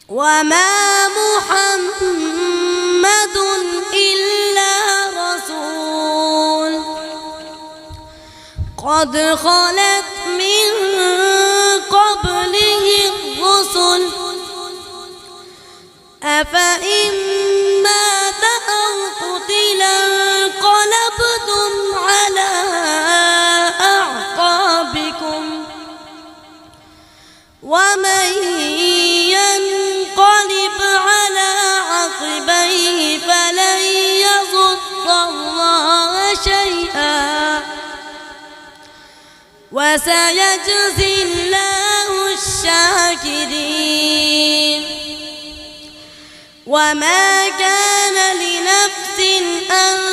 وما محمد إلا رسول قد خلت من قبله الرسل أفإن مات أو قتلا انقلبتم على أعقابكم ومن ينقلب على عقبيه فلن يضر الله شيئا وسيجزي الله الشاكرين. وما كان لنفس أن